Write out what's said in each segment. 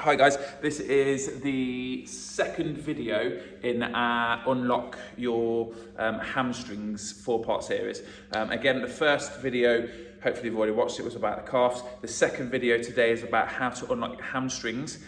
Hi guys, this is the second video in our Unlock Your Hamstrings 4-part series. Again, the first video, hopefully you've already watched it, was about the calves. The second video today is about how to unlock your hamstrings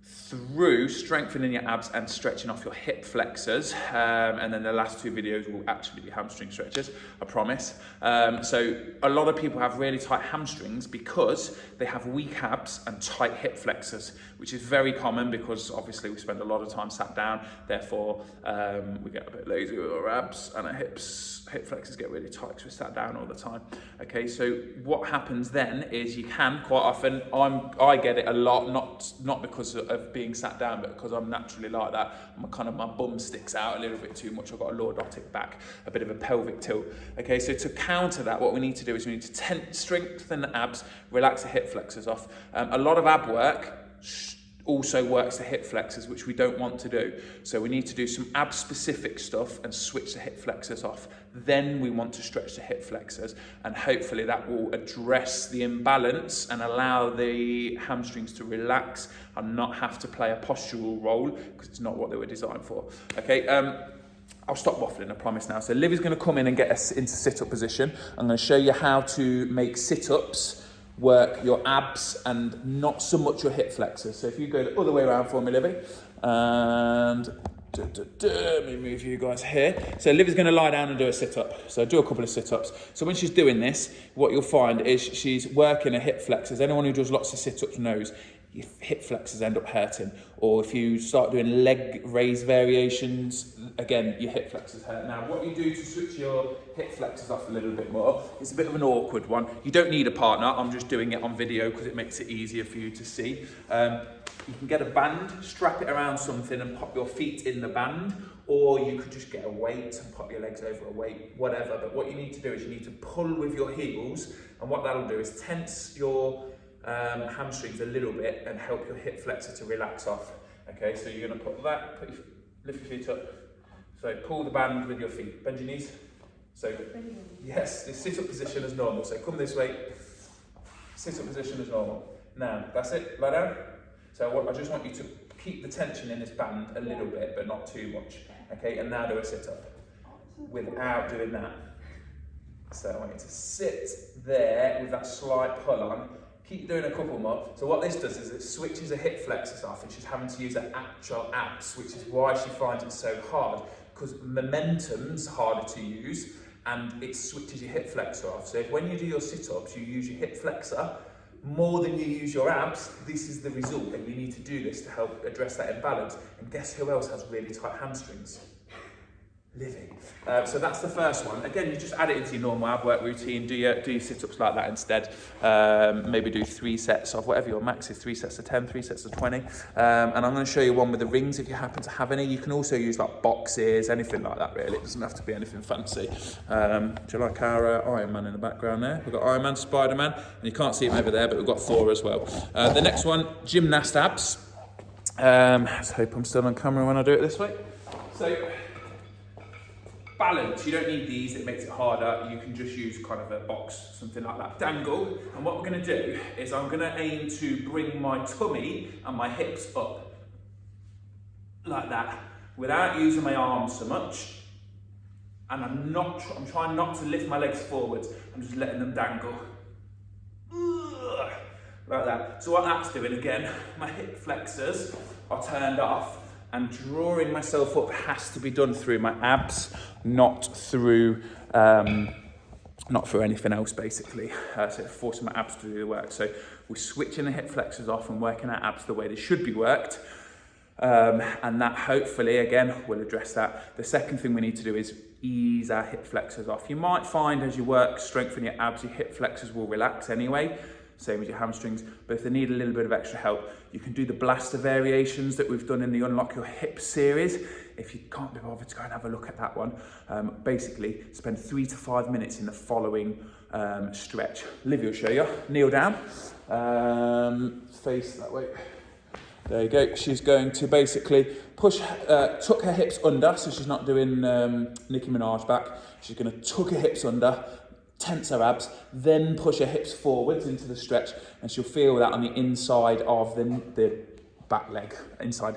through strengthening your abs and stretching off your hip flexors. And then the last two videos will actually be hamstring stretches, I promise. So a lot of people have really tight hamstrings because they have weak abs and tight hip flexors, which is very common because obviously we spend a lot of time sat down, therefore we get a bit lazy with our abs and our hip flexors get really tight because we're sat down all the time. Okay, so what happens then is you can quite often, I get it a lot, not because of being sat down, but because I'm naturally like that. My bum sticks out a little bit too much. I've got a lordotic back, a bit of a pelvic tilt. Okay, so to counter that, what we need to do is we need to strengthen the abs, relax the hip flexors off. A lot of ab work also works the hip flexors, which we don't want to do. So we need to do some ab specific stuff and switch the hip flexors off. Then we want to stretch the hip flexors, and hopefully that will address the imbalance and allow the hamstrings to relax and not have to play a postural role, because it's not what they were designed for. Okay, I'll stop waffling, I promise now. So Liv is going to come in and get us into sit-up position. I'm going to show you how to make sit-ups work your abs and not so much your hip flexors. So if you go the other way around for me, Livy, and let me move you guys here. So Livy's going to lie down and do a sit-up. So do a couple of sit-ups. So when she's doing this, what you'll find is she's working her hip flexors. Anyone who does lots of sit-ups knows your hip flexors end up hurting. Or if you start doing leg raise variations, again, your hip flexors hurt. Now, what you do to switch your hip flexors off a little bit more, it's a bit of an awkward one. You don't need a partner. I'm just doing it on video because it makes it easier for you to see. You can get a band, strap it around something and pop your feet in the band, or you could just get a weight and pop your legs over a weight, whatever. But what you need to do is you need to pull with your heels, and what that'll do is tense your hamstrings a little bit and help your hip flexor to relax off. Okay, so you're going to put that, lift your feet up. So pull the band with your feet, bend your knees. So yes, the sit-up position is normal. So come this way, sit-up position is normal. Now, that's it, lie down. So I just want you to keep the tension in this band a little bit, but not too much. Okay, and now do a sit-up without doing that. So I want you to sit there with that slight pull on. Keep doing a couple more. So what this does is it switches the hip flexors off, and she's having to use her actual abs, which is why she finds it so hard, because momentum's harder to use and it switches your hip flexor off. So if when you do your sit-ups, you use your hip flexor more than you use your abs, this is the result, and you need to do this to help address that imbalance. And guess who else has really tight hamstrings? Livy. So that's the first one. Again, you just add it into your normal ab work routine. Do your sit-ups like that instead. Maybe do 3 sets of whatever your max is, 3 sets of 10, 3 sets of 20. And I'm going to show you one with the rings if you happen to have any. You can also use like boxes, anything like that really. It doesn't have to be anything fancy. Do you like our Iron Man in the background there? We've got Iron Man, Spider-Man, and you can't see him over there, but we've got Thor as well. The next one, gymnast abs. Let's hope I'm still on camera when I do it this way. So, balance, you don't need these, it makes it harder. You can just use kind of a box, something like that. Dangle, and what we're going to do is I'm going to aim to bring my tummy and my hips up, like that, without using my arms so much. And I'm trying not to lift my legs forwards, I'm just letting them dangle. Like that. So what that's doing, again, my hip flexors are turned off, and drawing myself up has to be done through my abs, not through anything else, basically. So forcing my abs to do the work. So we're switching the hip flexors off and working our abs the way they should be worked. And that hopefully, again, will address that. The second thing we need to do is ease our hip flexors off. You might find as you work, strengthen your abs, your hip flexors will relax anyway. Same as your hamstrings, but if they need a little bit of extra help, you can do the blaster variations that we've done in the Unlock Your Hip series. If you can't be bothered to go and have a look at that one, basically spend 3 to 5 minutes in the following stretch. Livy will show you. Kneel down, face that way. There you go. She's going to basically tuck her hips under, so she's not doing Nicki Minaj back. She's going to tuck her hips under, tense her abs, then push her hips forwards into the stretch, and she'll feel that on the inside of the back leg, inside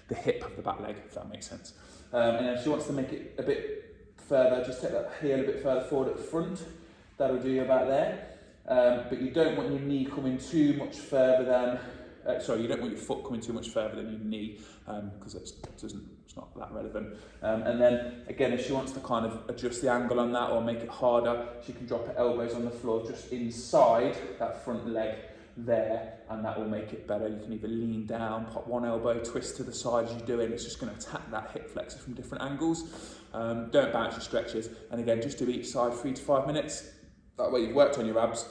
the hip of the back leg, if that makes sense. And then if she wants to make it a bit further, just take that heel a bit further forward at the front. That'll do you about there. But you don't want your knee coming too much further than, you don't want your foot coming too much further than your knee, because it's not that relevant. And then again, if she wants to kind of adjust the angle on that or make it harder, she can drop her elbows on the floor just inside that front leg there, and that will make it better. You can either lean down, pop one elbow, twist to the side as you do it. It's just going to attack that hip flexor from different angles. Don't bounce your stretches, and again, just do each side 3 to 5 minutes. That way you've worked on your abs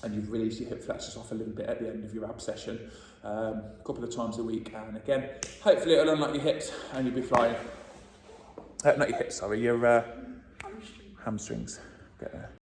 and you've released your hip flexors off a little bit at the end of your ab session, a couple of times a week. And again, hopefully it'll unlock your hips and you'll be flying. Not your hips, sorry, your hamstrings.